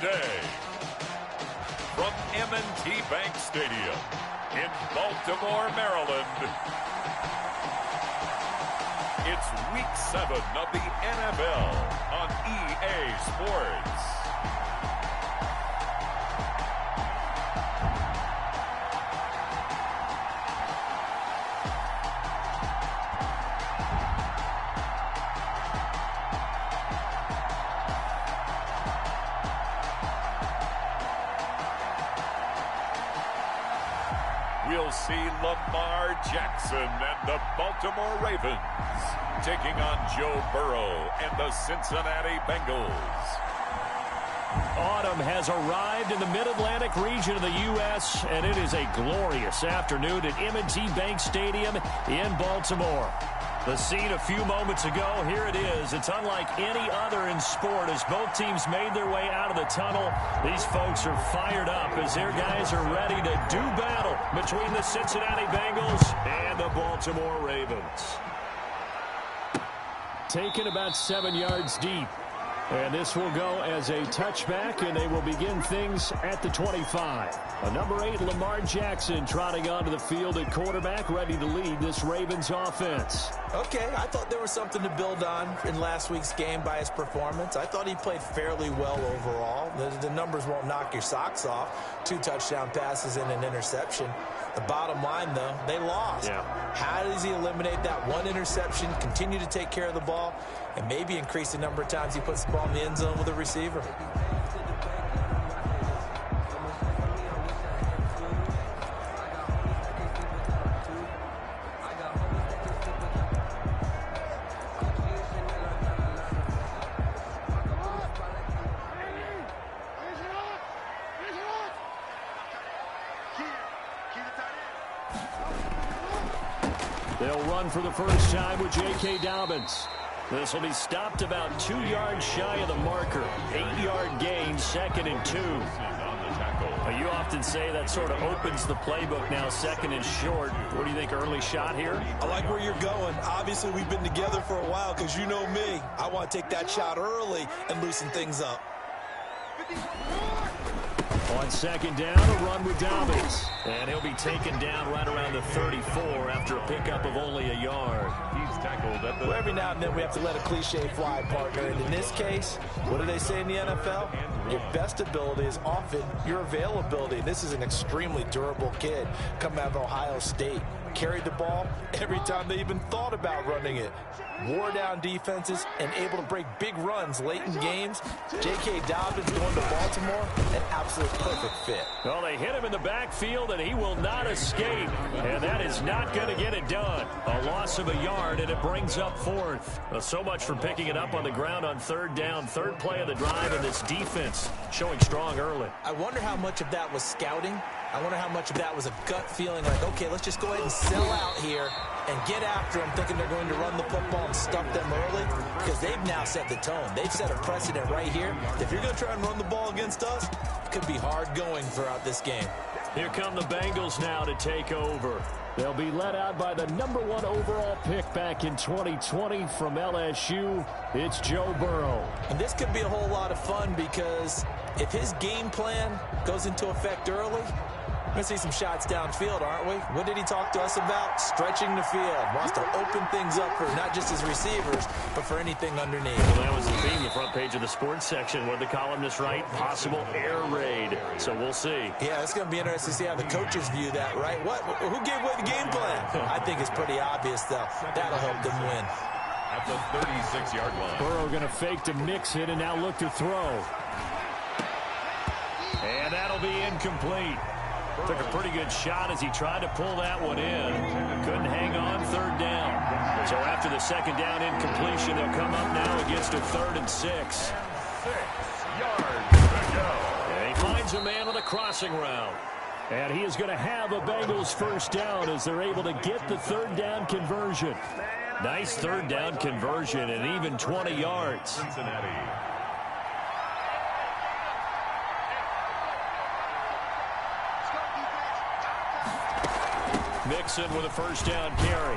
today. From M&T Bank Stadium in Baltimore, Maryland, it's Week 7 of the NFL on EA Sports. We'll see Lamar Jackson and the Baltimore Ravens taking on Joe Burrow and the Cincinnati Bengals. Autumn has arrived in the Mid-Atlantic region of the U.S., and it is a glorious afternoon at M&T Bank Stadium in Baltimore. The scene a few moments ago, here it is. It's unlike any other in sport as both teams made their way out of the tunnel. These folks are fired up as their guys are ready to do battle between the Cincinnati Bengals and the Baltimore Ravens. Taken about 7 yards deep. And this will go as a touchback, and they will begin things at the 25. Number 8, Lamar Jackson, trotting onto the field at quarterback, ready to lead this Ravens offense. Okay, I thought there was something to build on in last week's game by his performance. I thought he played fairly well overall. The numbers won't knock your socks off. 2 touchdown passes and an interception. The bottom line, though, they lost. Yeah. How does he eliminate that one interception, continue to take care of the ball, and maybe increase the number of times he puts the ball in the end zone with a receiver? They'll run for the first time with J.K. Dobbins. This will be stopped about 2 yards shy of the marker. 8-yard gain, 2nd and 2. You often say that sort of opens the playbook now, 2nd and short. What do you think, early shot here? I like where you're going. Obviously, we've been together for a while because you know me. I want to take that shot early and loosen things up. On 2nd down, a run with Dobbins. And he'll be taken down right around the 34 after a pickup of only a yard. He's tackled at the... Well, every now and then we have to let a cliche fly, partner. And in this case, what do they say in the NFL? Your best ability is often your availability. This is an extremely durable kid coming out of Ohio State. Carried the ball every time they even thought about running it. Wore down defenses and able to break big runs late in games. J.K. Dobbins going to Baltimore, an absolute perfect fit. Well, they hit him in the backfield, and he will not escape. And that is not going to get it done. A loss of a yard, and it brings up 4th. So much for picking it up on the ground on 3rd down. 3rd play of the drive, and this defense showing strong early. I wonder how much of that was scouting. I wonder how much of that was a gut feeling like, okay, let's just go ahead and sell out here and get after them, thinking they're going to run the football and stuff them early, because they've now set the tone. They've set a precedent right here. If you're going to try and run the ball against us, it could be hard going throughout this game. Here come the Bengals now to take over. They'll be led out by the number 1 overall pick back in 2020 from LSU. It's Joe Burrow. And this could be a whole lot of fun because if his game plan goes into effect early, we're going to see some shots downfield, aren't we? What did he talk to us about? Stretching the field. Wants to open things up for not just his receivers, but for anything underneath. Well, that was the theme, the front page of the sports section. What did the columnists write? Possible air raid. So we'll see. Yeah, it's going to be interesting to see how the coaches view that, right? Who gave away the game plan? I think it's pretty obvious, though. That'll help them win. At the 36-yard line. Burrow going to fake to mix it and now look to throw. And that'll be incomplete. Took a pretty good shot as he tried to pull that one in. Couldn't hang on, 3rd down. So after the 2nd down incompletion, they'll come up now against a 3rd and 6. 6 yards to go. And he finds a man on the crossing route. And he is going to have a Bengals first down as they're able to get the 3rd down conversion. Nice 3rd down conversion and even 20 yards. Cincinnati. Mixon with a first down carry.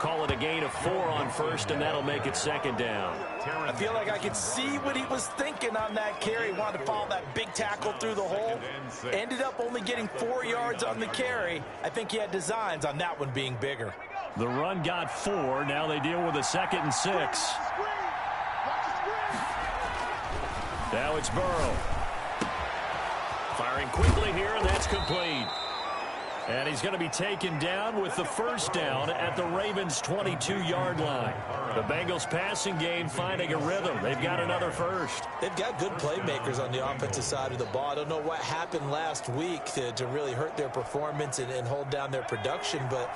call it a gain of 4 on first, and that'll make it second down. I feel like I could see what he was thinking on that carry. He wanted to follow that big tackle through the hole. Ended up only getting 4 yards on the carry. I think he had designs on that one being bigger. The run got 4. Now they deal with a 2nd and 6. Now it's Burrow. Firing quickly here, and that's complete. And he's going to be taken down with the first down at the Ravens' 22-yard line. The Bengals passing game finding a rhythm. They've got another first. They've got good playmakers on the offensive side of the ball. I don't know what happened last week to really hurt their performance and hold down their production, but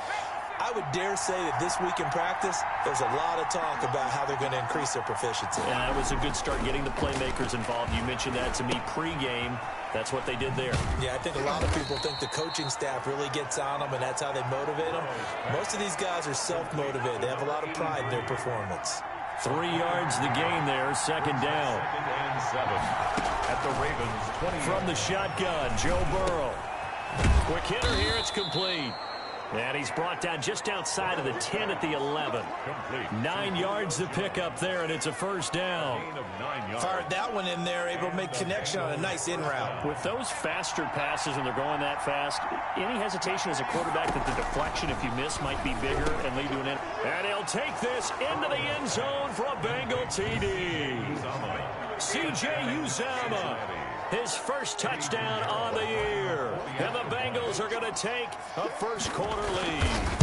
I would dare say that this week in practice, there's a lot of talk about how they're going to increase their proficiency. Yeah, it was a good start getting the playmakers involved. You mentioned that to me pregame. That's what they did there. Yeah, I think a lot of people think the coaching staff really gets on them, and that's how they motivate them. Most of these guys are self-motivated. They have a lot of pride in their performance. 3 yards the gain there, second down. 2nd and 7 at the Ravens 20. From the shotgun, Joe Burrow. Quick hitter here, it's complete. And he's brought down just outside of the 10 at the 11. Complete. 9 yards to pick up there, and it's a first down. Gain of 9 yards. Fired that one in there, able to make connection on a nice in route. With those faster passes and they're going that fast, any hesitation as a quarterback that the deflection, if you miss, might be bigger and lead to an end. And he'll take this into the end zone for a Bengal TD. C.J. Uzomah, his first touchdown on the year. And the Bengals are going to take a first-quarter lead.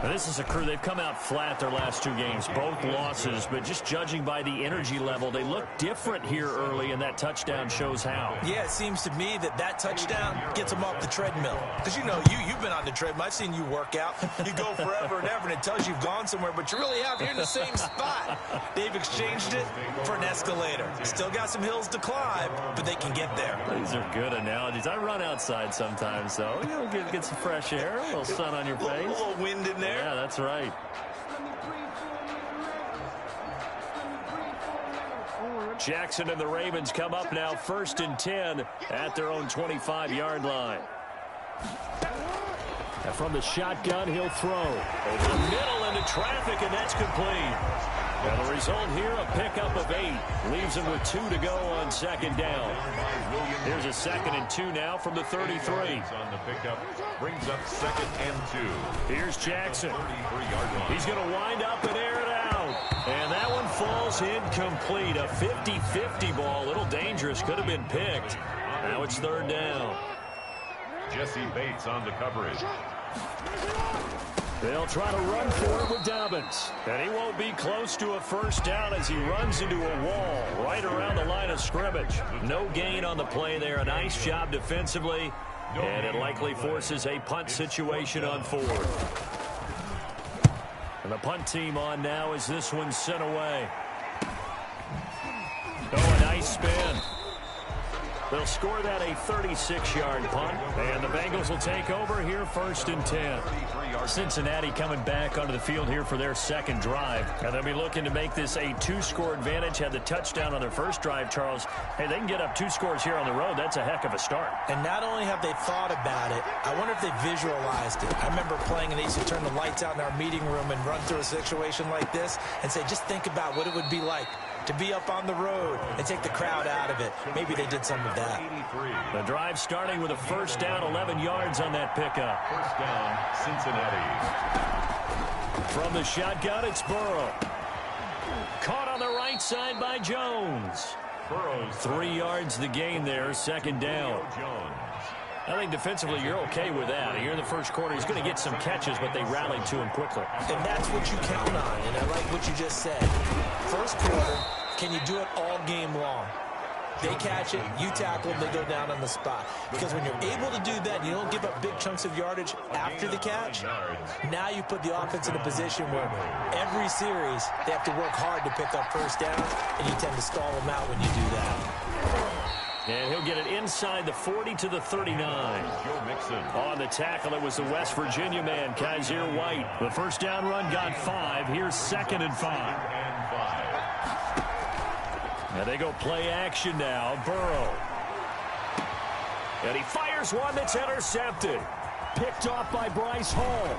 Now, this is a crew. They've come out flat their last 2 games, both losses, but just judging by the energy level, they look different here early, and that touchdown shows how. Yeah, it seems to me that touchdown gets them off the treadmill. Because, you know, you've been on the treadmill. I've seen you work out. You go forever and ever, and it tells you you've gone somewhere, but you really have. You're in the same spot. They've exchanged it for an escalator. Still got some hills to climb, but they can get there. These are good analogies. I run outside sometimes, though. You know, get some fresh air, a little sun on your face. A little wind in there. Yeah, that's right. Jackson and the Ravens come up now 1st and 10 at their own 25-yard line. And from the shotgun, he'll throw over the middle into traffic, and that's complete. And the result here, a pickup of 8. Leaves him with 2 to go on second down. Here's a 2nd and 2 now from the 33. On the pickup, brings up 2nd and 2. Here's Jackson. 33-yard line. He's going to wind up and air it out. And that one falls incomplete. A 50-50 ball. A little dangerous. Could have been picked. Now it's 3rd down. Jesse Bates on the coverage. They'll try to run for it with Dobbins. And he won't be close to a first down as he runs into a wall right around the line of scrimmage. No gain on the play there. A nice job defensively. And it likely forces a punt situation on 4th. And the punt team on now as this one's sent away. Oh, a nice spin. They'll score that a 36-yard punt, and the Bengals will take over here 1st and 10. Cincinnati coming back onto the field here for their second drive, and they'll be looking to make this a 2-score advantage. Had the touchdown on their first drive, Charles. Hey, they can get up 2 scores here on the road. That's a heck of a start. And not only have they thought about it, I wonder if they visualized it. I remember playing, and they used to turn the lights out in our meeting room and run through a situation like this and say, just think about what it would be like to be up on the road and take the crowd out of it. Maybe they did some of that. The drive starting with a first down, 11 yards on that pickup. First down, Cincinnati. From the shotgun, it's Burrow. Caught on the right side by Jones. Burrow's 3 yards the gain there, 2nd down. I think defensively you're okay with that. Here in the first quarter, he's going to get some catches, but they rallied to him quickly. And that's what you count on, and I like what you just said. First quarter, can you do it all game long? They catch it, you tackle them, they go down on the spot. Because when you're able to do that, and you don't give up big chunks of yardage after the catch, now you put the offense in a position where every series they have to work hard to pick up first downs, and you tend to stall them out when you do that. And he'll get it inside the 40 to the 39. On the tackle, it was the West Virginia man, Kaiser White. The first down run got 5. Here's 2nd and 5. And they go play action now. Burrow. And he fires one that's intercepted. Picked off by Bryce Hall.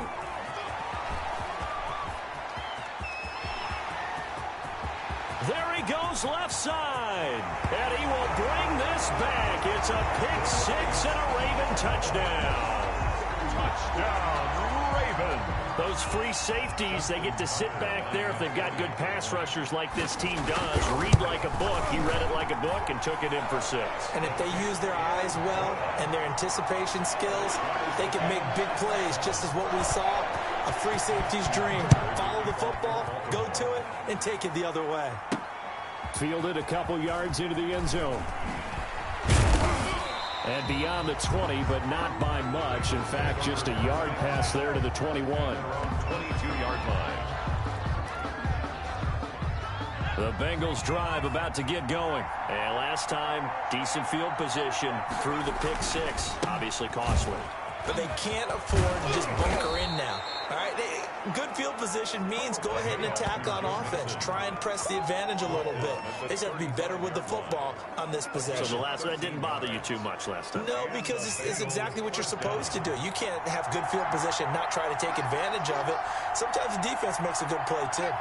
goes left side. And he will bring this back. It's a pick six and a Raven touchdown. Touchdown, Raven. Those free safeties, they get to sit back there if they've got good pass rushers like this team does. Read like a book. He read it like a book and took it in for 6. And if they use their eyes well and their anticipation skills, they can make big plays, just as what we saw. A free safety's dream. Follow the football, go to it, and take it the other way. Fielded a couple yards into the end zone. And beyond the 20, but not by much. In fact, just a yard pass there to the 21. 22-yard line. The Bengals drive about to get going. And last time, decent field position through the pick 6. Obviously costly. But they can't afford to just bunker in now. All right, good field position means go ahead and attack on offense. Try and press the advantage a little bit. They just have to be better with the football on this possession. So the last one didn't bother you too much last time? No, because it's exactly what you're supposed to do. You can't have good field position, not try to take advantage of it. Sometimes the defense makes a good play, too.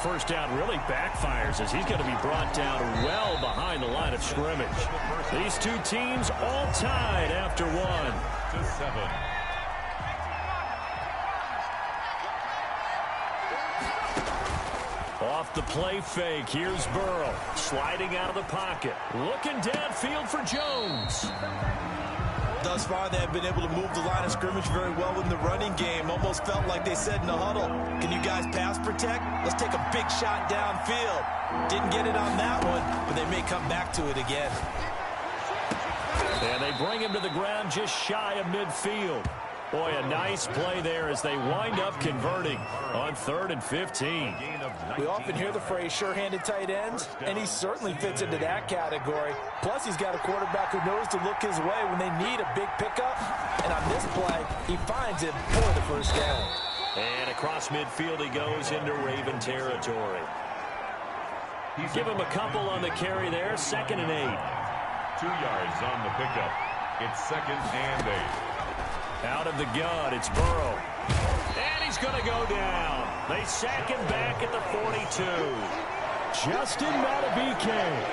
First down really backfires as he's going to be brought down well behind the line of scrimmage. These two teams all tied after 1. To 7. Off the play fake, here's Burrow sliding out of the pocket, looking downfield for Jones. Thus far, they have been able to move the line of scrimmage very well in the running game. Almost felt like they said in the huddle, can you guys pass protect? Let's take a big shot downfield. Didn't get it on that one, but they may come back to it again. And they bring him to the ground just shy of midfield. Boy, a nice play there as they wind up converting on 3rd and 15. We often hear the phrase sure-handed tight ends, and he certainly fits into that category. Plus, he's got a quarterback who knows to look his way when they need a big pickup. And on this play, he finds him for the first down. And across midfield he goes into Raven territory. Give him a couple on the carry there, 2nd and 8. 2 yards on the pickup. It's 2nd and 8. Out of the gun, it's Burrow. And he's going to go down. They sack him back at the 42. Justin Madubuike.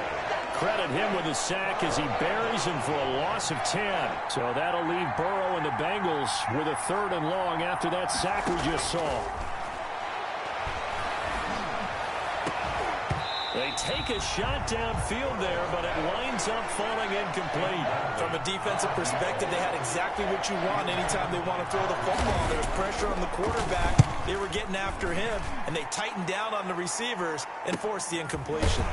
Credit him with a sack as he buries him for a loss of 10. So that'll leave Burrow and the Bengals with a 3rd and long after that sack we just saw. They take a shot downfield there, but it winds up falling incomplete. From a defensive perspective, they had exactly what you want anytime they want to throw the football. There's pressure on the quarterback. They were getting after him, and they tightened down on the receivers and forced the incompletion.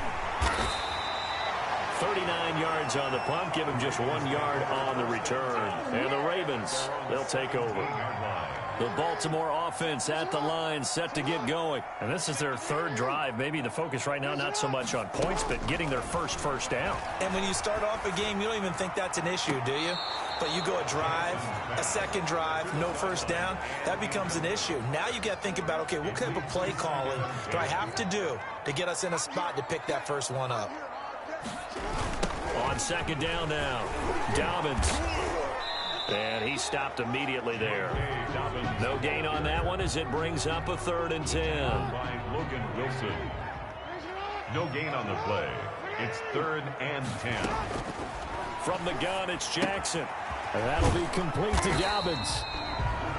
39 yards on the punt, give him just 1 yard on the return. And the Ravens, they'll take over. The Baltimore offense at the line, set to get going. And this is their 3rd drive. Maybe the focus right now, not so much on points, but getting their first down. And when you start off a game, you don't even think that's an issue, do you? But you go a drive, a 2nd drive, no first down, that becomes an issue. Now you got to think about, okay, what type of play calling do I have to do to get us in a spot to pick that first one up? On 2nd down now, Dobbins. And he stopped immediately there. No gain on that one as it brings up a 3rd and 10. By Logan Wilson. No gain on the play. It's 3rd and 10. From the gun, it's Jackson. And that'll be complete to Dobbins.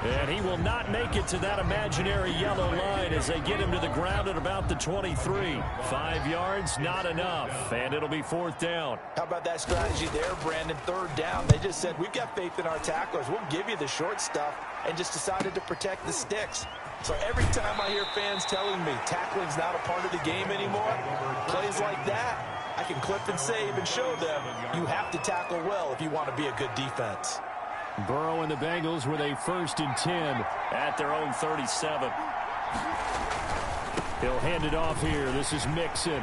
And he will not make it to that imaginary yellow line as they get him to the ground at about the 23. 5 yards, not enough. And it'll be 4th down. How about that strategy there, Brandon? 3rd down. They just said, we've got faith in our tacklers. We'll give you the short stuff, and just decided to protect the sticks. So every time I hear fans telling me tackling's not a part of the game anymore, plays like that, I can clip and save and show them you have to tackle well if you want to be a good defense. Burrow and the Bengals with a 1st and 10 at their own 37. He'll hand it off here. This is Mixon.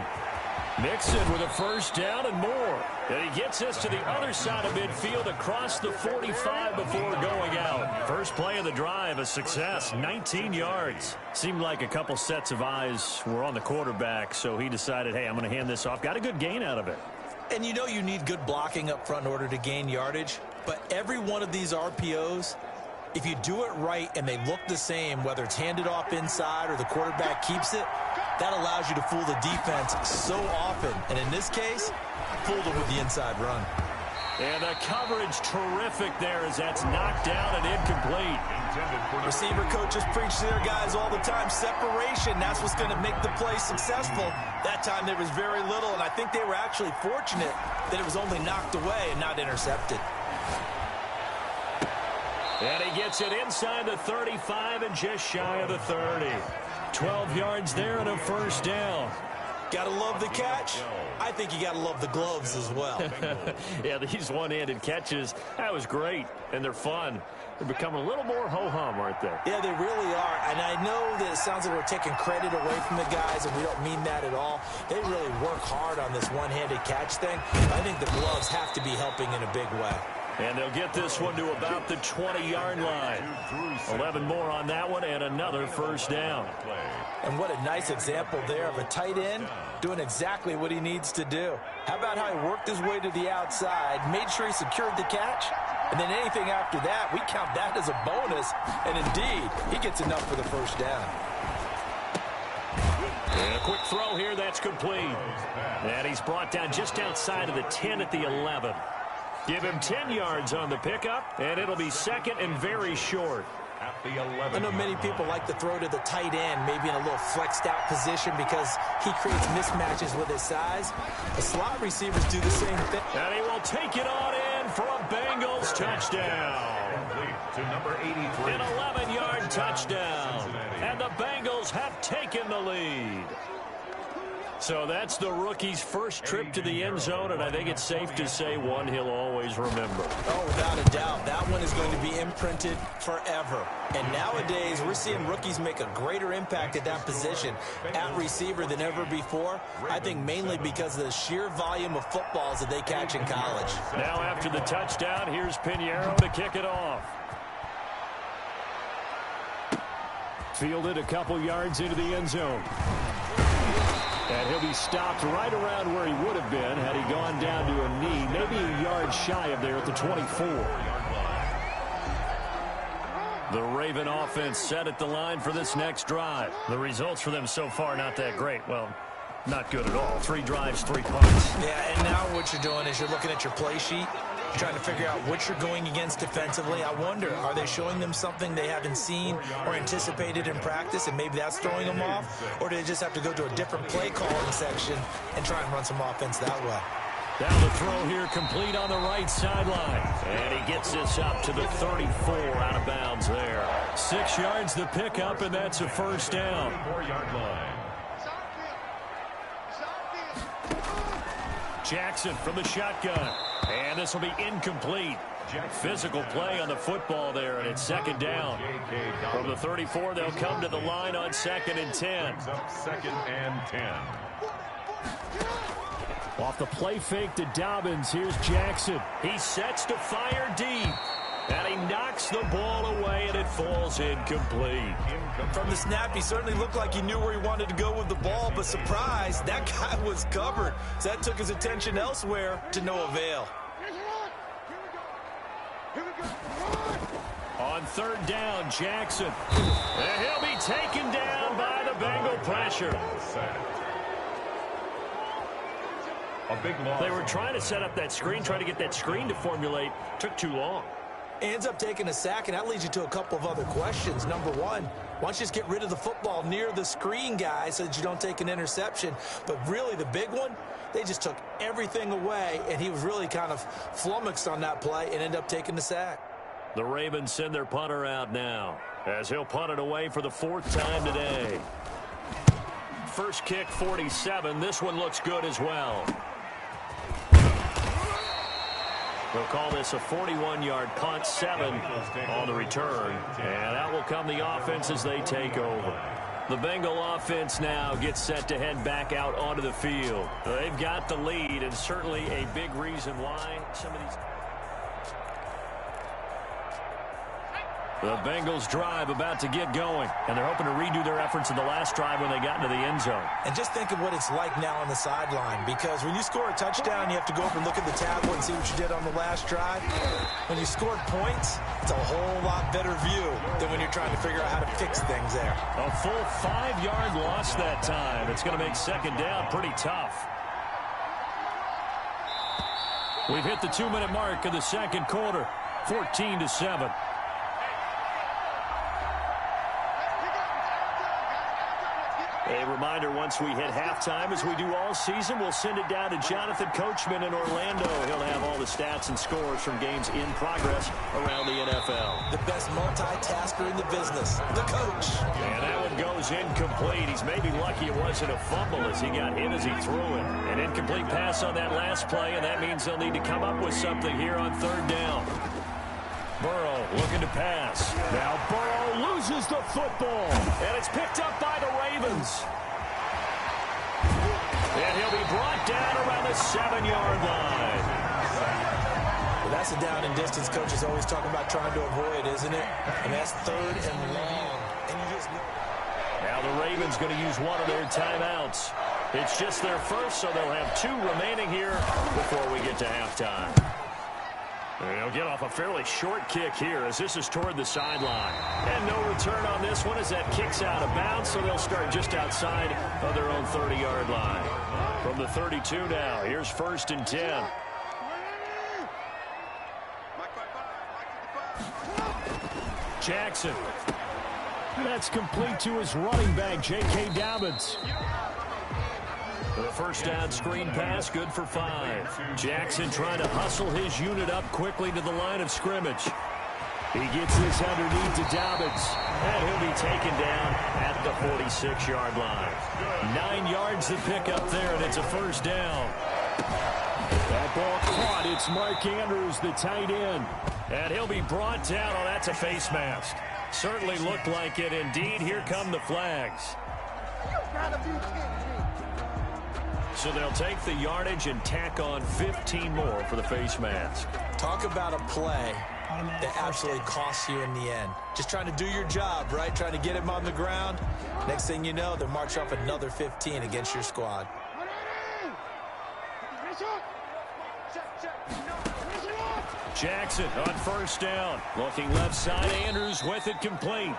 Mixon with a first down and more. And he gets us to the other side of midfield across the 45 before going out. First play of the drive, a success, 19 yards. Seemed like a couple sets of eyes were on the quarterback, so he decided, hey, I'm going to hand this off. Got a good gain out of it. And you know you need good blocking up front in order to gain yardage. But every one of these RPOs, if you do it right and they look the same, whether it's handed off inside or the quarterback keeps it, that allows you to fool the defense so often. And in this case, fooled them with the inside run. And the coverage terrific there as that's knocked down and incomplete. Receiver coaches preach to their guys all the time. Separation, that's what's going to make the play successful. That time there was very little, and I think they were actually fortunate that it was only knocked away and not intercepted. And he gets it inside the 35 and just shy of the 30. 12 yards there and a first down. Gotta love the catch. I think you gotta love the gloves as well. Yeah, these one-handed catches, that was great, and they're fun. They're becoming a little more ho-hum, aren't they? Yeah, they really are. And I know that it sounds like we're taking credit away from the guys, and we don't mean that at all. They really work hard on this one-handed catch thing. I think the gloves have to be helping in a big way. And they'll get this one to about the 20-yard line. 11 more on that one and another first down. And what a nice example there of a tight end doing exactly what he needs to do. How about how he worked his way to the outside, made sure he secured the catch, and then anything after that, we count that as a bonus. And indeed, he gets enough for the first down. And a quick throw here, that's complete. And he's brought down just outside of the 10 at the 11. Give him 10 yards on the pickup, and it'll be second and very short. I know many people like to throw to the tight end, maybe in a little flexed out position because he creates mismatches with his size. The slot receivers do the same thing. And he will take it on in for a Bengals touchdown. To number 83. An 11-yard touchdown. And the Bengals have taken the lead. So that's the rookie's first trip to the end zone, and I think it's safe to say one he'll always remember. Oh, without a doubt. That one is going to be imprinted forever. And nowadays, we're seeing rookies make a greater impact at that position at receiver than ever before. I think mainly because of the sheer volume of footballs that they catch in college. Now after the touchdown, here's Pinheiro to kick it off. Fielded a couple yards into the end zone. And he'll be stopped right around where he would have been had he gone down to a knee, maybe a yard shy of there at the 24. The Raven offense set at the line for this next drive. The results for them so far not that great. Well, not good at all. 3 drives, 3 punts. Yeah, and now what you're doing is you're looking at your play sheet, trying to figure out what you're going against defensively. I wonder, are they showing them something they haven't seen or anticipated in practice, and maybe that's throwing them off? Or do they just have to go to a different play calling section and try and run some offense that way? Down the throw here, complete on the right sideline. And he gets this up to the 34, out of bounds there. 6 yards the pickup, and that's a first down. 4-yard line. Jackson from the shotgun. And this will be incomplete. Physical play on the football there, and it's second down. From the 34, they'll come to the line on 2nd and 10. Second and 10. Off the play fake to Dobbins, here's Jackson. He sets to fire deep. And he knocks the ball away, and it falls incomplete. From the snap, he certainly looked like he knew where he wanted to go with the ball, but surprise, that guy was covered. So that took his attention elsewhere to no avail. On 3rd down, Jackson. And he'll be taken down by the Bengal pressure. A big loss. They were trying to set up that screen, trying to get that screen to formulate. Took too long. Ends up taking a sack, and that leads you to a couple of other questions. Number one, why don't you just get rid of the football near the screen guy so that you don't take an interception? But really, the big one, they just took everything away, and he was really kind of flummoxed on that play and ended up taking the sack. The Ravens send their punter out now, as he'll punt it away for the 4th time today. First kick, 47. This one looks good as well. They'll call this a 41-yard punt, 7 on the return. And out will come the offense as they take over. The Bengal offense now gets set to head back out onto the field. They've got the lead, and certainly a big reason why some of these... The Bengals drive about to get going, and they're hoping to redo their efforts in the last drive when they got into the end zone. And just think of what it's like now on the sideline, because when you score a touchdown, you have to go up and look at the tablet and see what you did on the last drive. When you scored points, it's a whole lot better view than when you're trying to figure out how to fix things there. A full 5-yard loss that time. It's going to make second down pretty tough. We've hit the 2-minute mark of the second quarter, 14-7. A reminder, once we hit halftime, as we do all season, we'll send it down to Jonathan Coachman in Orlando. He'll have all the stats and scores from games in progress around the NFL. The best multitasker in the business, the coach. And that one goes incomplete. He's maybe lucky it wasn't a fumble as he got hit as he threw it. An incomplete pass on that last play, and that means they'll need to come up with something here on third down. Burrow looking to pass. Now Burrow loses the football. And it's picked up by the Ravens. And he'll be brought down around the 7-yard line. Well, that's a down and distance coach is always talking about trying to avoid, isn't it? And that's third and long. And you just know. Now the Ravens going to use one of their timeouts. It's just their first, so they'll have 2 remaining here before we get to halftime. They'll get off a fairly short kick here as this is toward the sideline. And no return on this one as that kick's out of bounds, so they'll start just outside of their own 30-yard line. From the 32 now, here's 1st and 10. Jackson. That's complete to his running back, J.K. Dobbins. The first down screen pass, good for 5. Jackson trying to hustle his unit up quickly to the line of scrimmage. He gets this underneath to Dobbins, and he'll be taken down at the 46-yard line. 9 yards to pick up there, and it's a first down. That ball caught. It's Mark Andrews, the tight end. And he'll be brought down. Oh, that's a face mask. Certainly looked like it. Indeed, here come the flags. So they'll take the yardage and tack on 15 more for the face mask. Talk about a play that absolutely costs you in the end. Just trying to do your job, right? Trying to get him on the ground. Next thing you know, they'll march off another 15 against your squad. Jackson on first down. Looking left side, Andrews with it complete.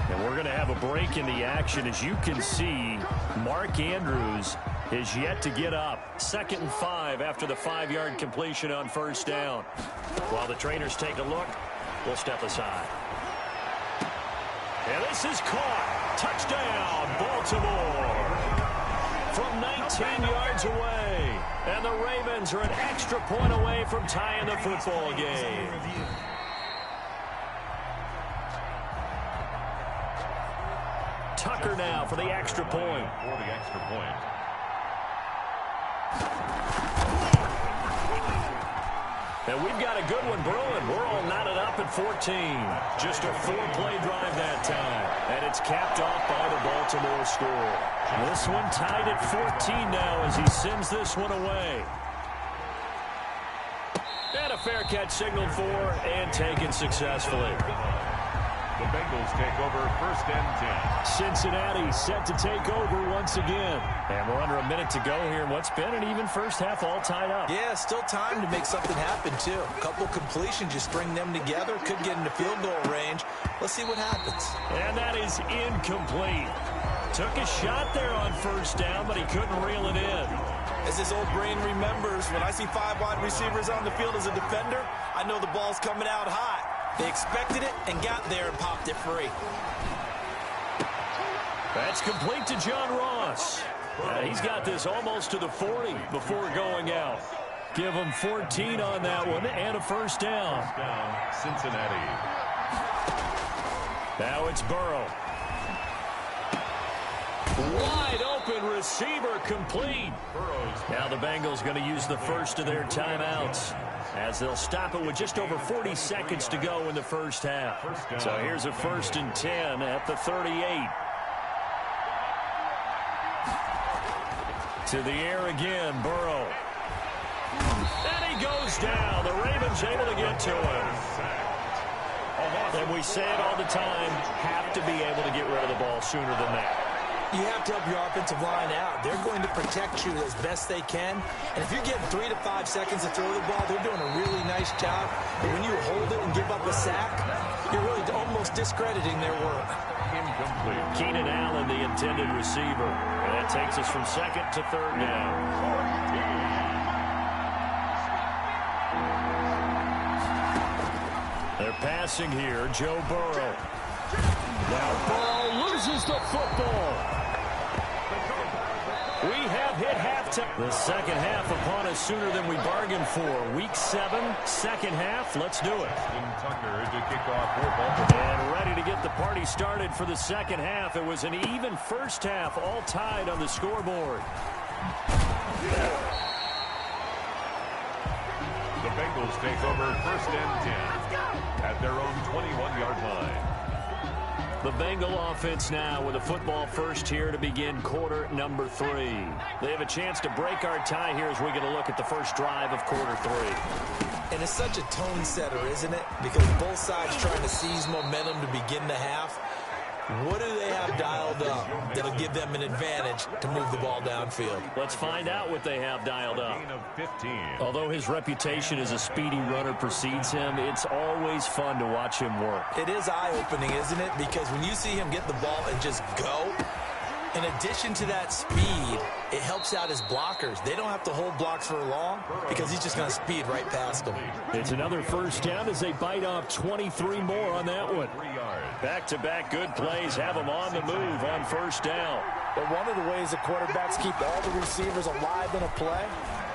And we're going to have a break in the action. As you can see, Mark Andrews is yet to get up. 2nd and 5 after the 5-yard completion on first down. While the trainers take a look, we'll step aside. And this is caught. Touchdown, Baltimore. From 19 yards away. And the Ravens are an extra point away from tying the football game. Tucker now for the extra point. And we've got a good one brewing. We're all knotted up at 14. Just a 4-play drive that time. And it's capped off by the Baltimore score. This one tied at 14 now as he sends this one away. And a fair catch signaled for and taken successfully. The Bengals take over 1st and 10. Cincinnati set to take over once again. And we're under a minute to go here in what's been an even first half, all tied up. Yeah, still time to make something happen, too. A couple completions, you string them together, could get into field goal range. Let's see what happens. And that is incomplete. Took a shot there on first down, but he couldn't reel it in. As his old brain remembers, when I see 5 wide receivers on the field as a defender, I know the ball's coming out hot. They expected it and got there and popped it free. That's complete to John Ross. He's got this almost to the 40 before going out. Give him 14 on that one and a first down. Cincinnati. Now it's Burrow. Wide open receiver complete. Now the Bengals going to use the first of their timeouts as they'll stop it with just over 40 seconds to go in the first half. So here's a 1st and 10 at the 38. To the air again, Burrow. And he goes down. The Ravens able to get to him. And we say it all the time, have to be able to get rid of the ball sooner than that. You have to help your offensive line out. They're going to protect you as best they can. And if you're getting 3 to 5 seconds to throw the ball, they're doing a really nice job. But when you hold it and give up a sack, you're really almost discrediting their work. Incomplete. Keenan Allen, the intended receiver. And that takes us from second to third down. They're passing here. Joe Burrow. Now Burrow loses the football. We have hit halftime. The second half upon us sooner than we bargained for. Week 7, second half. Let's do it. Tucker to kick off. And ready to get the party started for the second half. It was an even first half, all tied on the scoreboard. The Bengals take over first and 10 at their own 21-yard line. The Bengal offense now with a football first here to begin quarter number 3. They have a chance to break our tie here as we get a look at the first drive of quarter 3. And it's such a tone setter, isn't it? Because both sides trying to seize momentum to begin the half. What do they have dialed up that'll give them an advantage to move the ball downfield? Let's find out what they have dialed up. Gain of 15. Although his reputation as a speedy runner precedes him, it's always fun to watch him work. It is eye-opening, isn't it? Because when you see him get the ball and just go, in addition to that speed, it helps out his blockers. They don't have to hold blocks for long because he's just going to speed right past them. It's another first down as they bite off 23 more on that one. Back-to-back good plays have them on the move on first down. But one of the ways the quarterbacks keep all the receivers alive in a play,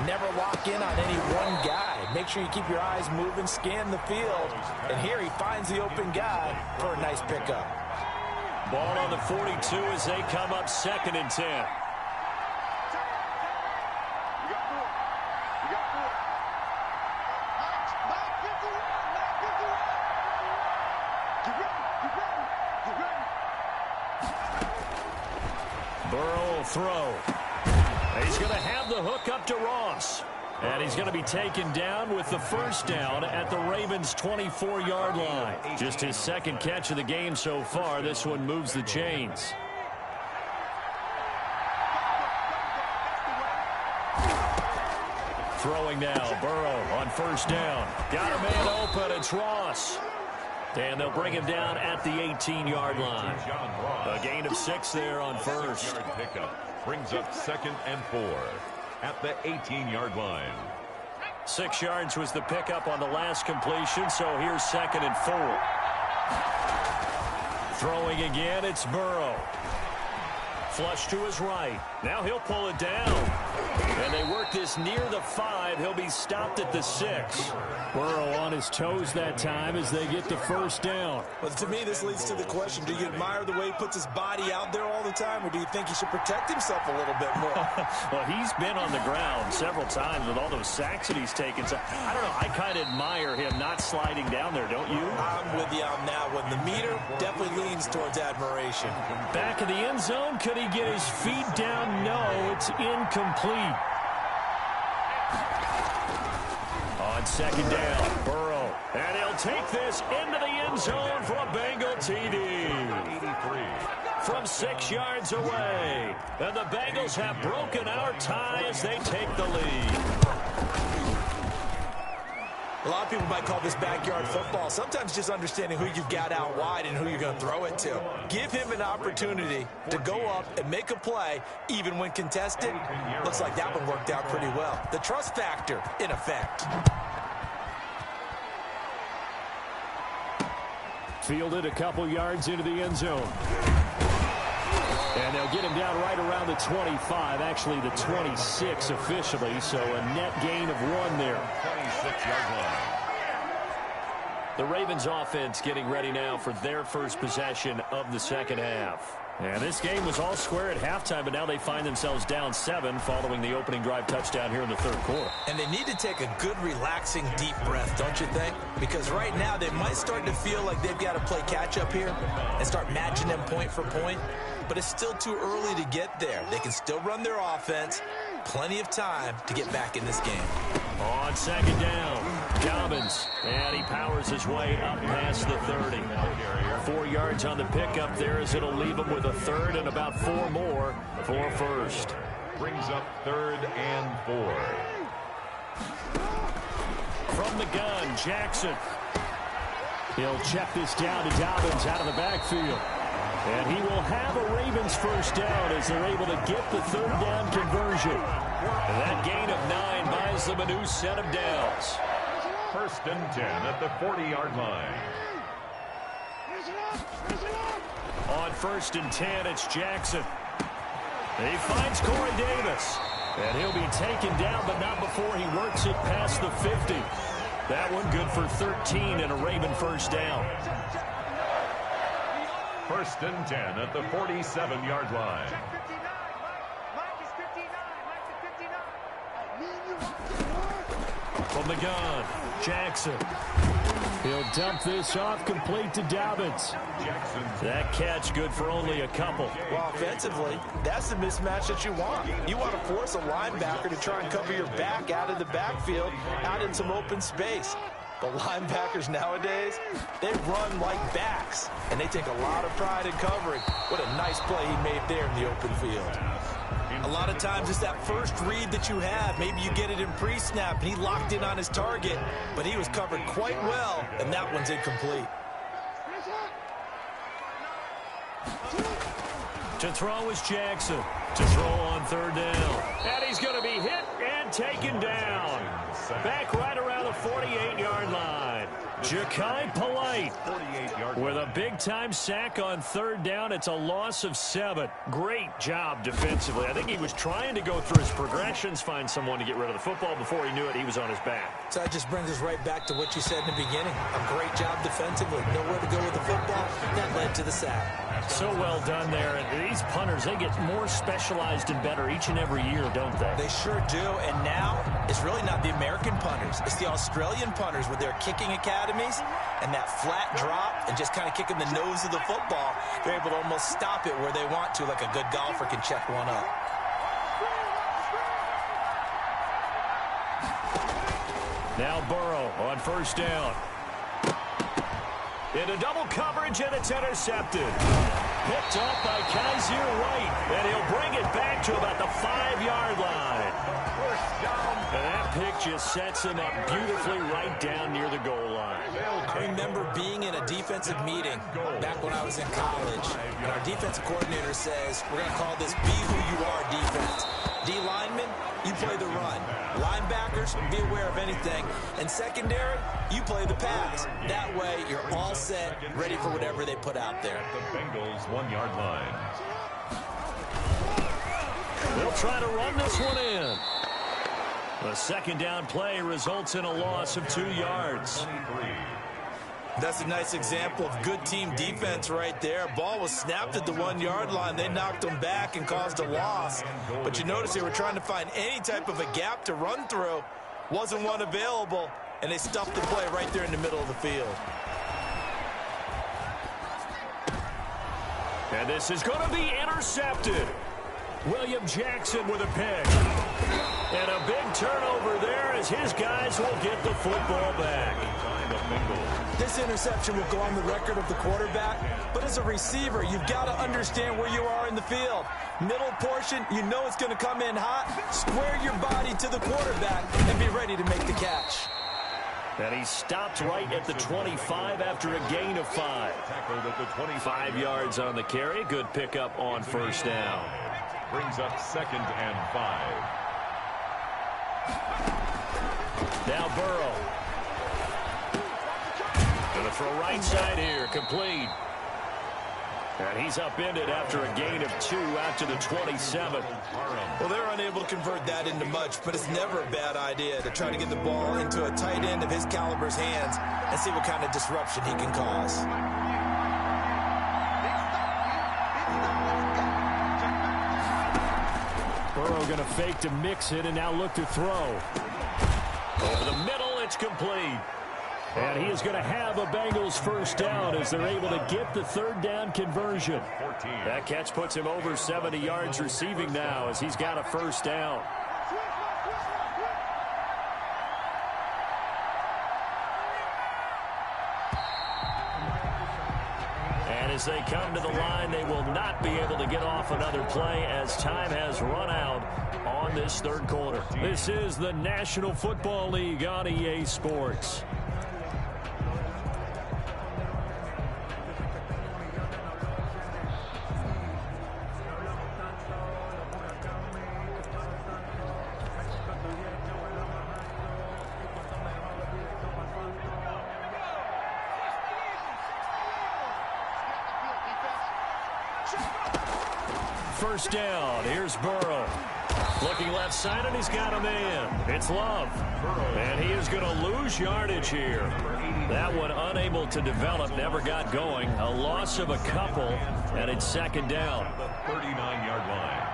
never lock in on any one guy. Make sure you keep your eyes moving, scan the field. And here he finds the open guy for a nice pickup. Ball on the 42 as they come up second and 10. Burrow will throw. He's going to have the hook up to Ross. And he's going to be taken down with the first down at the Ravens' 24-yard line. Just his second catch of the game so far. This one moves the chains. Throwing now, Burrow on first down. Got a man open, it's Ross. And they'll bring him down at the 18-yard line. A gain of 6 there on first. Pickup brings up second and 4 at the 18-yard line. 6 yards was the pickup on the last completion, so here's second and 4. Throwing again, it's Burrow. Flush to his right. Now he'll pull it down. And they work this near the 5. He'll be stopped at the 6. Burrow on his toes that time as they get the first down. Well, to me, this leads to the question, do you admire the way he puts his body out there all the time, or do you think he should protect himself a little bit more? Well, he's been on the ground several times with all those sacks that he's taken. So, I don't know, I kind of admire him not sliding down there, don't you? I'm with you on that one. The meter definitely leans towards admiration. Back of the end zone, could he get his feet down? No, it's incomplete. On second down, Burrow. And he'll take this into the end zone for a Bengal TD. 83. From 6 yards away. And the Bengals have broken our tie as they take the lead. A lot of people might call this backyard football. Sometimes just understanding who you've got out wide and who you're going to throw it to. Give him an opportunity to go up and make a play, even when contested. Looks like that one worked out pretty well. The trust factor, in effect. Fielded a couple yards into the end zone. And they'll get him down right around the 25, actually the 26 officially, so a net gain of 1 there. 26-yard line. The Ravens offense getting ready now for their first possession of the second half. And this game was all square at halftime, but now they find themselves down 7 following the opening drive touchdown here in the third quarter. And they need to take a good, relaxing, deep breath, don't you think? Because right now they might start to feel like they've got to play catch-up here and start matching them point for point. But it's still too early to get there. They can still run their offense. Plenty of time to get back in this game. On second down, Dobbins, and he powers his way up past the 30. 4 yards on the pickup there as it'll leave him with a third and about 4 more for first. Brings up 3rd and 4. From the gun, Jackson. He'll check this down to Dobbins out of the backfield. And he will have a Ravens first down as they're able to get the 3rd down conversion. And that gain of 9 buys them a new set of downs. 1st and 10 at the 40-yard line. On 1st and 10, it's Jackson. He finds Corey Davis. And he'll be taken down, but not before he works it past the 50. That one good for 13 and a Raven first down. 1st and 10 at the 47-yard line. From the gun, Jackson. He'll dump this off, complete to Dobbins. That catch good for only a couple. Well, offensively, that's the mismatch that you want. You want to force a linebacker to try and cover your back out of the backfield, out in some open space. But linebackers nowadays, they run like backs, and they take a lot of pride in covering. What a nice play he made there in the open field. A lot of times it's that first read that you have. Maybe you get it in pre-snap, and he locked in on his target, but he was covered quite well, and that one's incomplete. To throw is Jackson. To throw on 3rd down. And he's going to be hit and taken down. Back right around the 48-yard line. Ja'Kai Polite with a big-time sack on 3rd down. It's a loss of 7. Great job defensively. I think he was trying to go through his progressions, find someone to get rid of the football. Before he knew it, he was on his back. So that just brings us right back to what you said in the beginning. A great job defensively. Nowhere to go with the football. That led to the sack. So well done there. And these punters, they get more specialized and better each and every year, don't they? They sure do. And now it's really not the American punters. It's the Australian punters with their kicking academies and that flat drop and just kind of kicking the nose of the football. They're able to almost stop it where they want to, like a good golfer can check one up. Now Burrow on 1st down. Into double coverage, and it's intercepted. Picked off by Kaiser White, and he'll bring it back to about the 5-yard line. And that pick just sets him up beautifully right down near the goal line. I remember being in a defensive meeting back when I was in college, and our defensive coordinator says, we're going to call this Be Who You Are defense. D linemen, you play the run. Linebackers, be aware of anything. And secondary, you play the pass. That way, you're all set, ready for whatever they put out there. The Bengals 1-yard line. They'll try to run this one in. The 2nd down play results in a loss of 2 yards. That's a nice example of good team defense right there. Ball was snapped at the 1-yard line. They knocked them back and caused a loss. But you notice they were trying to find any type of a gap to run through. Wasn't one available, and they stuffed the play right there in the middle of the field. And this is going to be intercepted. William Jackson with a pick. And a big turnover there as his guys will get the football back. This interception will go on the record of the quarterback, but as a receiver, you've got to understand where you are in the field. Middle portion, you know it's going to come in hot. Square your body to the quarterback and be ready to make the catch. And he stopped right at the 25 after a gain of 5. 5 yards on the carry. Good pickup on 1st down. Brings up 2nd and 5. Now Burrow. Going to throw right side here. Complete. And he's upended after a gain of 2 out to the 27. Well, they're unable to convert that into much, but it's never a bad idea to try to get the ball into a tight end of his caliber's hands and see what kind of disruption he can cause. Burrow going to fake to mix it and now look to throw. Over the middle, it's complete. And he is going to have a Bengals first down as they're able to get the 3rd down conversion. That catch puts him over 70 yards receiving now as he's got a first down. as they come to the line, they will not be able to get off another play as time has run out on this third quarter. This is the National Football League on EA Sports. First down. Here's Burrow. Looking left side, and he's got a man. It's Love. And he is going to lose yardage here. That one unable to develop, never got going. A loss of a couple, and it's second down. The 39-yard line.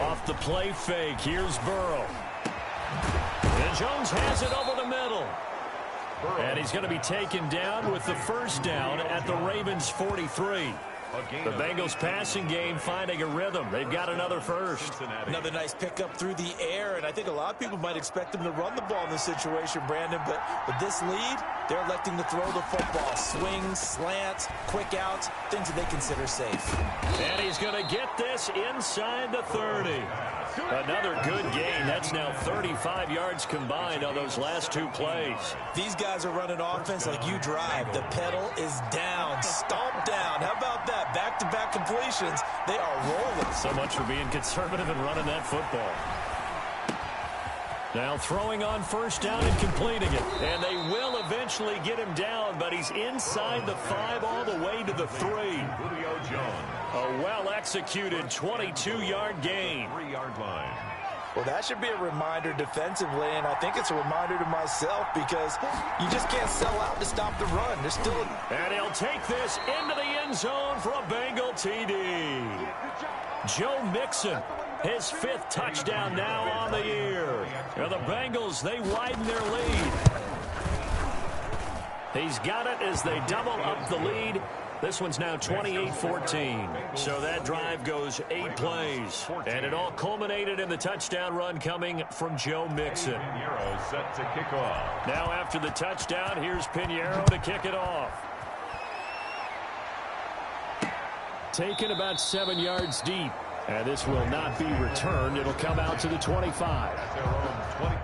Off the play fake, here's Burrow. And Jones has it over the middle. And he's going to be taken down with the first down at the Ravens' 43. The Bengals passing game finding a rhythm. They've got another first. Another nice pickup through the air, and I think a lot of people might expect them to run the ball in this situation, Brandon, but with this lead, they're electing to throw the football. Swings, slants, quick outs, things that they consider safe. And he's going to get this inside the 30. Another good gain. That's now 35 yards combined on those last two plays. These guys are running offense like you drive. The pedal is down, stomp down. How about that? Back-to-back completions. They are rolling. So much for being conservative and running that football. Now throwing on first down and completing it. And they will eventually get him down, but he's inside the 5 all the way to the 3. Julio Jones. A well-executed 22-yard gain. 3-yard line. Well, that should be a reminder defensively, and I think it's a reminder to myself because you just can't sell out to stop the run. There's still And he'll take this into the end zone for a Bengal TD. Joe Mixon, his 5th touchdown now on the year. And the Bengals, they widen their lead. He's got it as they double up the lead. This one's now 28-14. So that drive goes 8 plays. And it all culminated in the touchdown run coming from Joe Mixon. Pinheiro set to kick off. Now after the touchdown, here's Pinheiro to kick it off. Taken about 7 yards deep. And this will not be returned. It'll come out to the 25. At their own 20.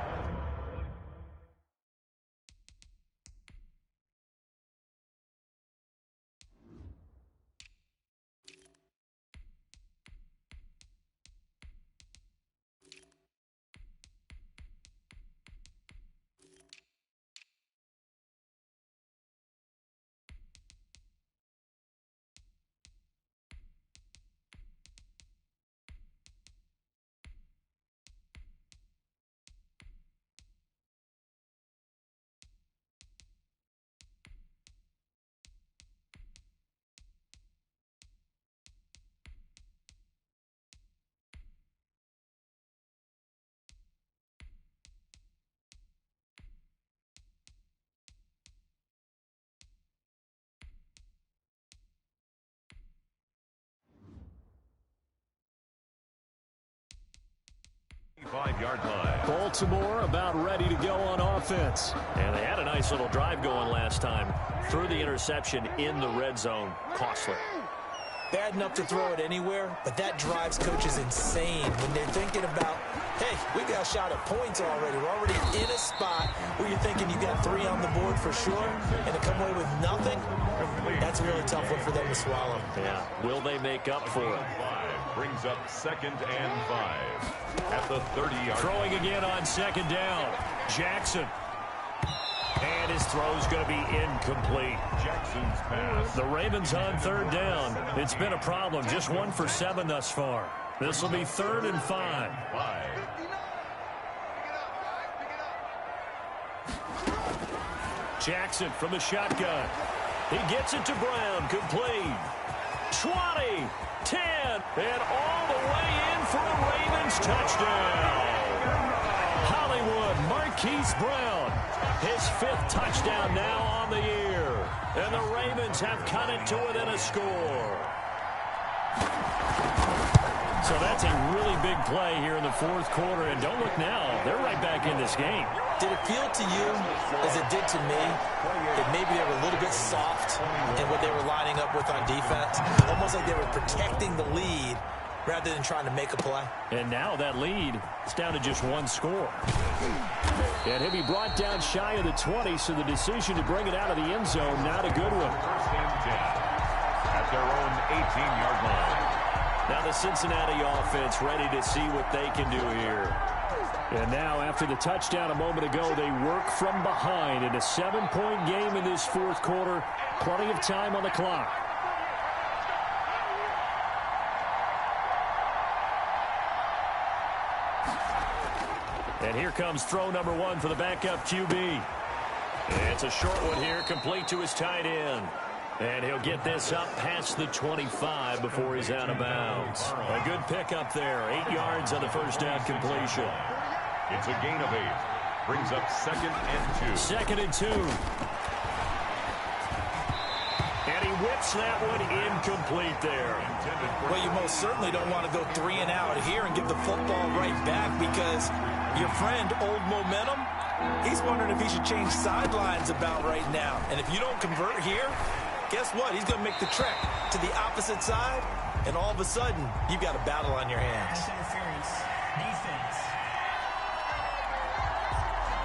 Five-yard line. Baltimore about ready to go on offense. And they had a nice little drive going last time. Threw the interception in the red zone. Costly. Bad enough to throw it anywhere, but that drives coaches insane when they're thinking about, hey, we got a shot at points already. We're already in a spot where you're thinking you got 3 on the board for sure, and to come away with nothing, that's a really tough one for them to swallow. Yeah. Will they make up for it? Brings up 2nd and 5 at the 30-yard. Throwing again on 2nd down. Jackson. And his throw's going to be incomplete. Jackson's pass. The Ravens on 3rd down. It's been a problem. Just 1 for 7 thus far. This will be 3rd and 5. Jackson from the shotgun. He gets it to Brown. Complete. 20, 10, and all the way in for a Ravens touchdown. Hollywood Marquise Brown, his 5th touchdown now on the year. And the Ravens have cut it to within a score. So that's a really big play here in the fourth quarter. And don't look now. They're right back in this game. Did it feel to you as it did to me that maybe they were a little bit soft in what they were lining up with on defense? Almost like they were protecting the lead rather than trying to make a play. And now that lead is down to just one score. And he'll be brought down shy of the 20, so the decision to bring it out of the end zone, not a good one. First and 10 at their own 18-yard line. Now the Cincinnati offense ready to see what they can do here. And now after the touchdown a moment ago, they work from behind in a 7-point game in this fourth quarter. Plenty of time on the clock. And here comes throw number one for the backup QB. And it's a short one here, complete to his tight end. And he'll get this up past the 25 before he's out of bounds. A good pickup there. 8 yards on the first down completion. It's a gain of 8. Brings up 2nd and 2. 2nd and 2. And he whips that one incomplete there. Well, you most certainly don't want to go 3 and out here and give the football right back, because your friend, Old Momentum, he's wondering if he should change sidelines about right now. And if you don't convert here, guess what? He's going to make the trek to the opposite side, and all of a sudden, you've got a battle on your hands. Pass interference. Defense.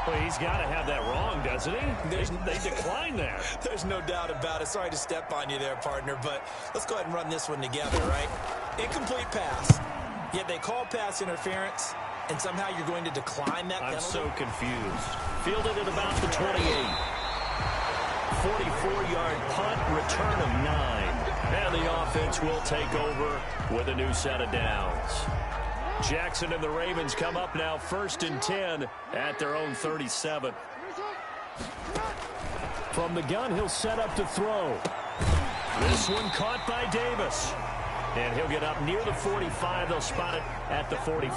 Well, he's got to have that wrong, doesn't he? They declined that. There's no doubt about it. Sorry to step on you there, partner, but let's go ahead and run this one together, right? Incomplete pass. Yet they call pass interference, and somehow you're going to decline that penalty? I'm so confused. Fielded at about the 28. 44-yard punt, return of 9. And the offense will take over with a new set of downs. Jackson and the Ravens come up now 1st and 10 at their own 37. From the gun, he'll set up to throw. This one caught by Davis. And he'll get up near the 45. They'll spot it at the 44.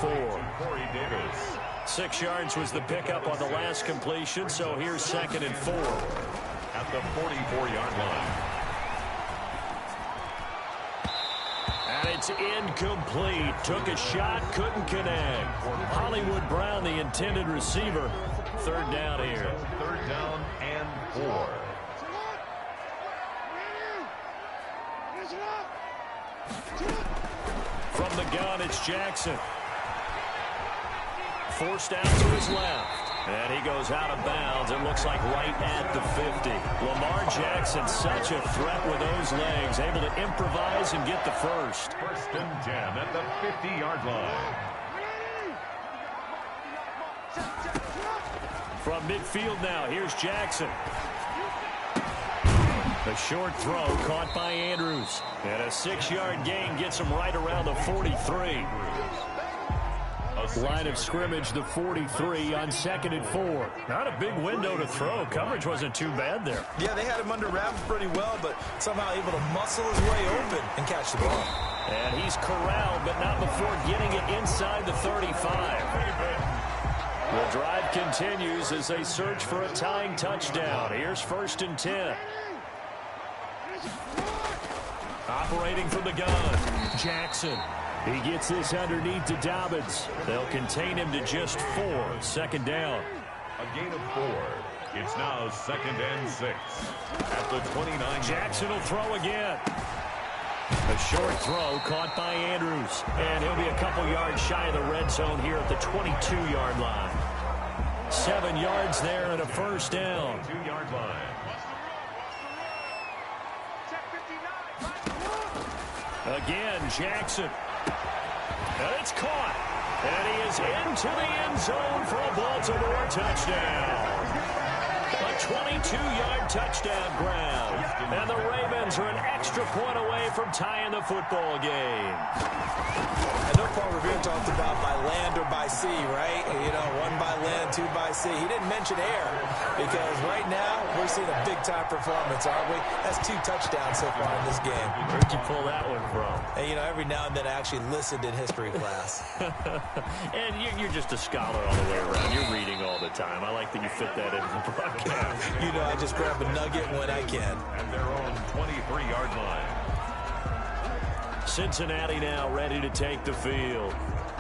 Corey Davis. 6 yards was the pickup on the last completion, so here's 2nd and 4. At the 44-yard line. And it's incomplete. Took a shot, couldn't connect. Hollywood Brown, the intended receiver. 3rd down here. 3rd down and 4. From the gun, it's Jackson. Forced out to his left. And he goes out of bounds. It looks like right at the 50. Lamar Jackson, such a threat with those legs, able to improvise and get the first. 1st and 10 at the 50-yard line. From midfield now, here's Jackson. A short throw caught by Andrews. And a 6-yard gain gets him right around the 43. Line of scrimmage, the 43 on 2nd and 4. Not a big window to throw. Coverage wasn't too bad there. Yeah, they had him under wraps pretty well, but somehow able to muscle his way open and catch the ball. And he's corralled, but not before getting it inside the 35. The drive continues as they search for a tying touchdown. Here's 1st and 10. Operating from the gun, Jackson. He gets this underneath to Dobbins. They'll contain him to just 4. 2nd down. A gain of 4. It's now 2nd and 6. At the 29. Jackson will throw again. A short throw caught by Andrews. And he'll be a couple yards shy of the red zone here at the 22-yard line. 7 yards there and a 1st down. 2-yard line. Again, Jackson. And it's caught. And he is into the end zone for a Baltimore touchdown. A 22-yard touchdown grab. And the Ravens are an extra point away from tying the football game. I know Paul Revere talked about by land or by sea, right? You know, 1 by land, 2 by sea. He didn't mention air because right now we're seeing a big-time performance, aren't we? That's 2 touchdowns so far in this game. Where'd you pull that one from? And, you know, every now and then I actually listened in history class. And you're just a scholar all the way around. You're reading all the time. I like that you fit that into the broadcast. You know, I just grab a nugget when I can. At their own 23-yard line. Cincinnati now ready to take the field.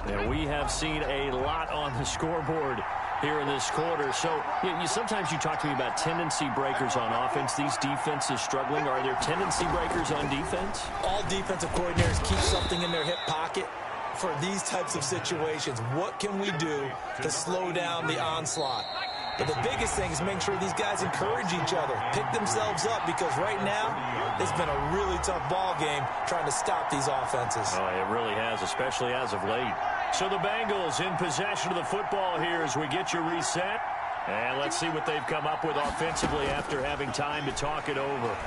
And we have seen a lot on the scoreboard here in this quarter. So sometimes you talk to me about tendency breakers on offense. These defenses struggling. Are there tendency breakers on defense? All defensive coordinators keep something in their hip pocket for these types of situations. What can we do to slow down the onslaught? But the biggest thing is make sure these guys encourage each other, pick themselves up, because right now it's been a really tough ball game trying to stop these offenses. Oh, it really has, especially as of late. So the Bengals in possession of the football here as we get you reset. And let's see what they've come up with offensively after having time to talk it over.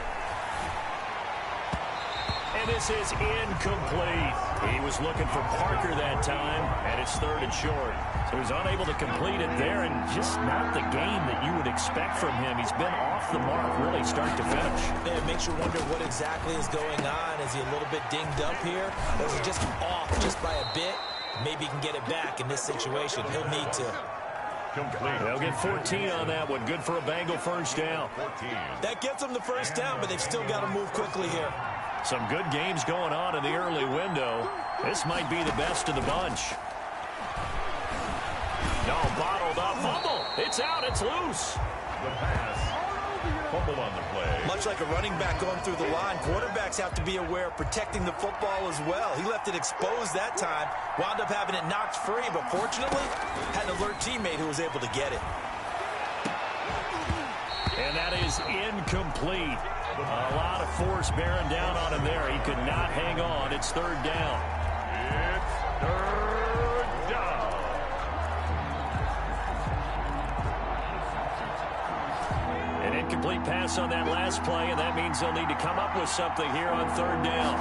And this is incomplete. He was looking for Parker that time, and it's 3rd and short. So he's unable to complete it there, and just not the game that you would expect from him. He's been off the mark, really, start to finish. Yeah, it makes you wonder what exactly is going on. Is he a little bit dinged up here? Or is he just off just by a bit? Maybe he can get it back in this situation. He'll need to. They'll get 14 on that one. Good for a Bengal first down. That gets them the first down, but they've still got to move quickly here. Some good games going on in the early window. This might be the best of the bunch. No, bottled up. Fumble. It's out. It's loose. The pass. Fumble on the play. Much like a running back going through the line, quarterbacks have to be aware of protecting the football as well. He left it exposed that time, wound up having it knocked free, but fortunately, had an alert teammate who was able to get it. And that is incomplete. A lot of force bearing down on him there. He could not hang on. It's 3rd down. It's 3rd down. An incomplete pass on that last play, and that means they'll need to come up with something here on 3rd down.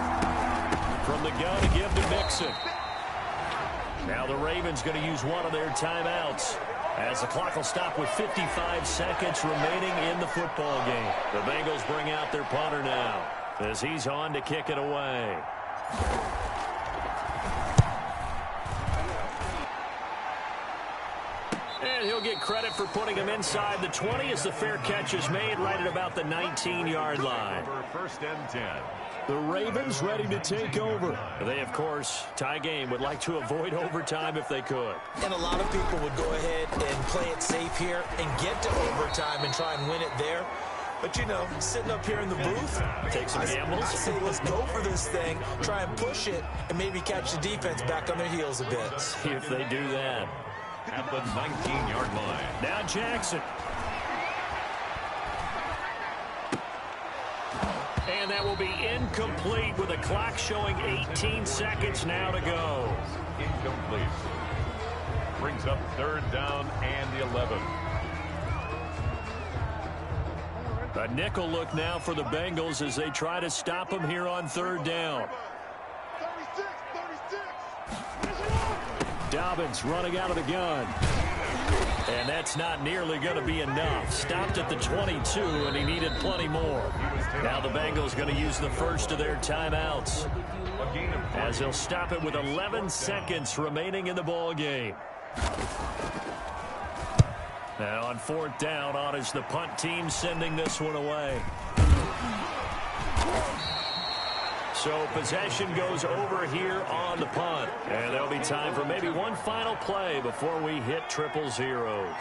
From the gun to give to Mixon. Now the Ravens going to use one of their timeouts, as the clock will stop with 55 seconds remaining in the football game. The Bengals bring out their punter now as he's on to kick it away. And he'll get credit for putting him inside the 20 as the fair catch is made right at about the 19-yard line. 1st and 10. The Ravens ready to take over. They, of course, tie game, would like to avoid overtime if they could. And a lot of people would go ahead and play it safe here and get to overtime and try and win it there. But, you know, sitting up here in the booth, take some gambles. I say let's go for this thing, try and push it, and maybe catch the defense back on their heels a bit. See if they do that. At the 19-yard line. Now Jackson. And that will be incomplete with a clock showing 18 seconds now to go. Incomplete. Brings up 3rd down and the 11. A nickel look now for the Bengals as they try to stop him here on 3rd down. Dobbins running out of the gun. And that's not nearly going to be enough. Stopped at the 22, and he needed plenty more. Now the Bengals going to use the first of their timeouts, as they'll stop it with 11 seconds remaining in the ball game. Now on 4th down, on is the punt team sending this one away. So possession goes over here on the punt. And there'll be time for maybe one final play before we hit triple zeros.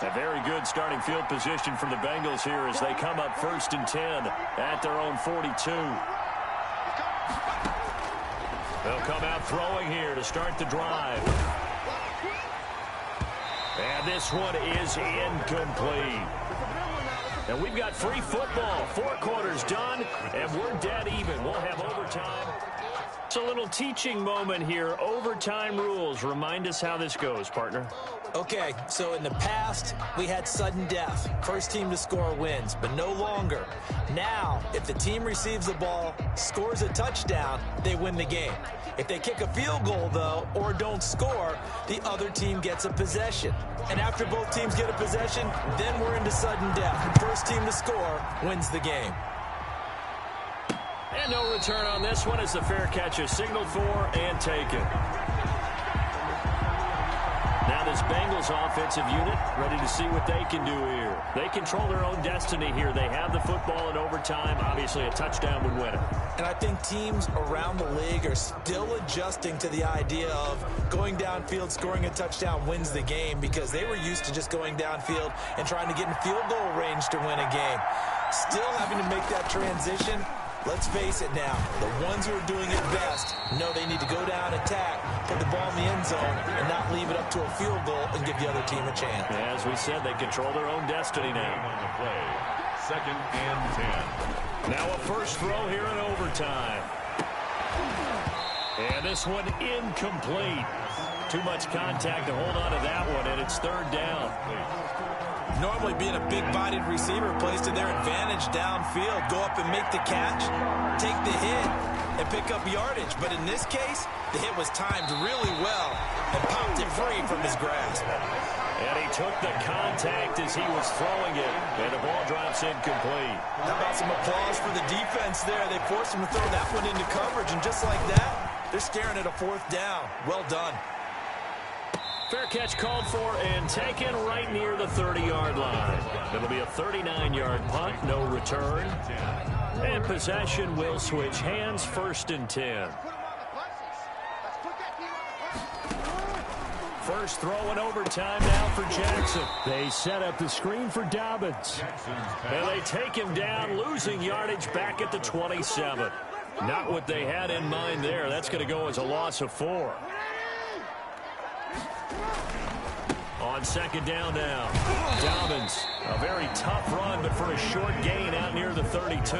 A very good starting field position for the Bengals here as they come up 1st and 10 at their own 42. They'll come out throwing here to start the drive. And this one is incomplete. And we've got free football. 4 quarters done, and we're dead even. We'll have overtime. It's a little teaching moment here. Overtime rules. Remind us how this goes, partner. Okay, so in the past, we had sudden death. First team to score wins, but no longer. Now, if the team receives the ball, scores a touchdown, they win the game. If they kick a field goal, though, or don't score, the other team gets a possession. And after both teams get a possession, then we're into sudden death. First team to score wins the game. And no return on this one as the fair catch is signaled for and taken. Now the this Bengals offensive unit ready to see what they can do here. They control their own destiny here. They have the football in overtime. Obviously, a touchdown would win it. And I think teams around the league are still adjusting to the idea of going downfield, scoring a touchdown wins the game, because they were used to just going downfield and trying to get in field goal range to win a game. Still having to make that transition. Let's face it now, the ones who are doing it best know they need to go down, attack, put the ball in the end zone, and not leave it up to a field goal and give the other team a chance. As we said, they control their own destiny now. On the play, 2nd and 10. Now a first throw here in overtime. And this one incomplete. Too much contact to hold on to that one, and it's 3rd down. Normally being a big-bodied receiver plays to their advantage downfield. Go up and make the catch, take the hit, and pick up yardage. But in this case, the hit was timed really well and popped it free from his grasp. And he took the contact as he was throwing it, and the ball drops incomplete. How about some applause for the defense there? They forced him to throw that one into coverage, and just like that, they're staring at a 4th down. Well done. Fair catch called for and taken right near the 30-yard line. It'll be a 39-yard punt, no return. And possession will switch hands, 1st and 10. First throw in overtime now for Jackson. They set up the screen for Dobbins. And they take him down, losing yardage back at the 27. Not what they had in mind there. That's going to go as a loss of 4. On 2nd down now, Dobbins, a very tough run, but for a short gain out near the 32.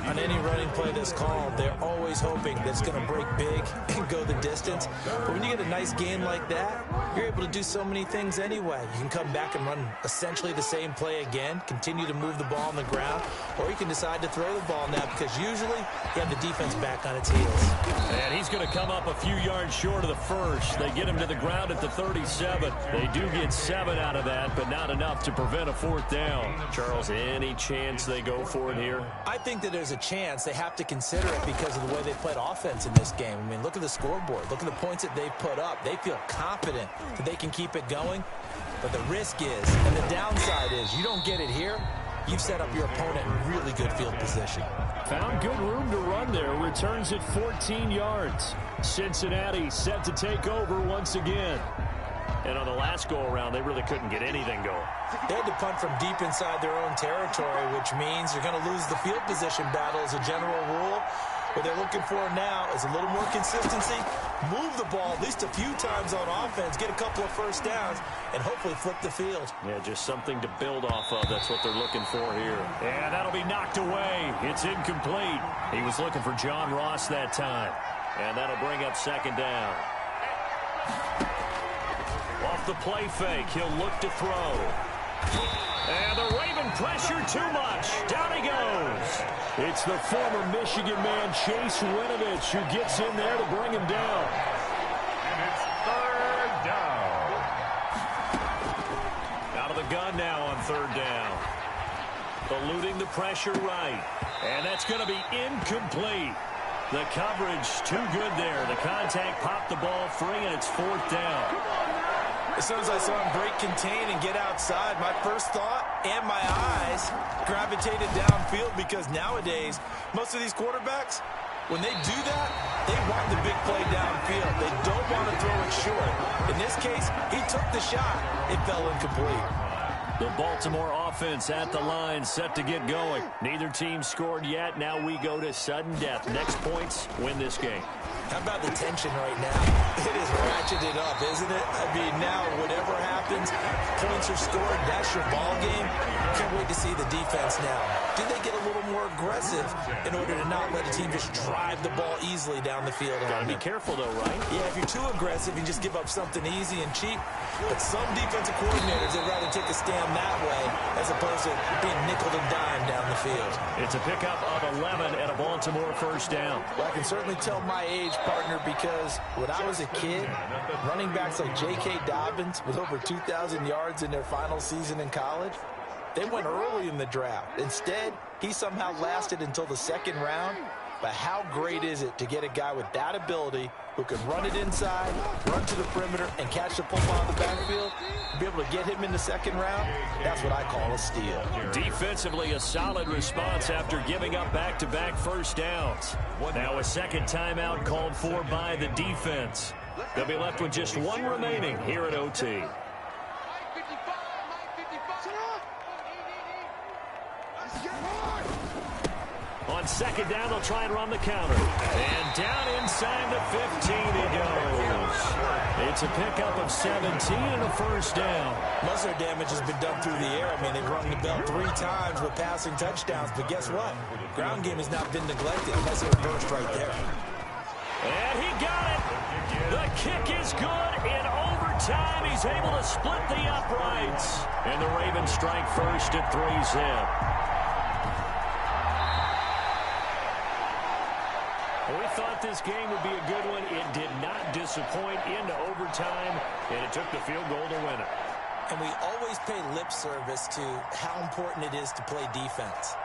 On any running play that's called, they're always hoping that it's going to break big and go the distance. But when you get a nice gain like that, you're able to do so many things anyway. You can come back and run essentially the same play again, continue to move the ball on the ground, or you can decide to throw the ball now, because usually you have the defense back on its heels. And he's going to come up a few yards short of the first. They get him to the ground at the 37. They do get 7 out of that, but not enough to prevent a 4th down. Charles, any chance they go for it here? I think that there's a chance. They have to consider it because of the way they played offense in this game. I mean, look at the scoreboard. Look at the points that they've put up. They feel confident that they can keep it going. But the risk is, and the downside is, you don't get it here, you've set up your opponent in really good field position. Found good room to run there. Returns at 14 yards. Cincinnati set to take over once again. And on the last go-around, they really couldn't get anything going. They had to punt from deep inside their own territory, which means you're going to lose the field position battle as a general rule. What they're looking for now is a little more consistency, move the ball at least a few times on offense, get a couple of first downs, and hopefully flip the field. Yeah, just something to build off of. That's what they're looking for here. And that'll be knocked away. It's incomplete. He was looking for John Ross that time. And that'll bring up 2nd down. Off the play fake, he'll look to throw. And the Raven pressure too much. Down he goes. It's the former Michigan man, Chase Winovich, who gets in there to bring him down. And it's 3rd down. Out of the gun now on 3rd down. Eluding the pressure right. And that's going to be incomplete. The coverage too good there. The contact popped the ball free, and it's 4th down. As soon as I saw him break contain and get outside, my first thought and my eyes gravitated downfield, because nowadays, most of these quarterbacks, when they do that, they want the big play downfield. They don't want to throw it short. In this case, he took the shot. It fell incomplete. The Baltimore offense at the line, set to get going. Neither team scored yet. Now we go to sudden death. Next points win this game. How about the tension right now? It is ratcheted up, isn't it? I mean, now whatever happens, points are scored, that's your ball game. Can't wait to see the defense now. Do they get a little more aggressive in order to not let a team just drive the ball easily down the field? Gotta be careful though, right? Yeah, if you're too aggressive, you just give up something easy and cheap. But some defensive coordinators, they'd rather take a stand that way as opposed to being nickel and dime down the field. It's a pickup of 11 and a Baltimore 1st down. Well, I can certainly tell my age, partner, because when I was a kid, running backs like J.K. Dobbins with over 2,000 yards in their final season in college, they went early in the draft. Instead, he somehow lasted until the 2nd round. But how great is it to get a guy with that ability who can run it inside, run to the perimeter, and catch the football in the backfield, be able to get him in the second round? That's what I call a steal. Defensively, a solid response after giving up back-to-back first downs. Now a second timeout called for by the defense. They'll be left with just one remaining here at OT. On second down, they'll try and run the counter. And down inside the 15 he goes. It's a pickup of 17 and a first down. Most of their damage has been done through the air. I mean, they've rung the bell 3 times with passing touchdowns. But guess what? Ground game has not been neglected. That's a burst right there. And he got it. The kick is good. In overtime, he's able to split the uprights. And the Ravens strike first at 3-zip. We thought this game would be a good one. It did not disappoint into overtime, and it took the field goal to win it. And we always pay lip service to how important it is to play defense.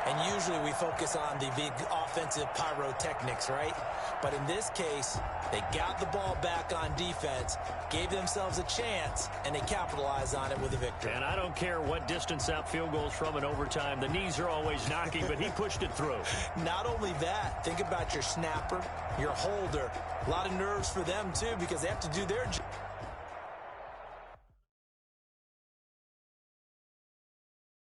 And usually we focus on the big offensive pyrotechnics, right? But in this case, they got the ball back on defense, gave themselves a chance, and they capitalized on it with a victory. And I don't care what distance out field goals from in overtime. The knees are always knocking, but he pushed it through. Not only that, think about your snapper, your holder. A lot of nerves for them, too, because they have to do their job.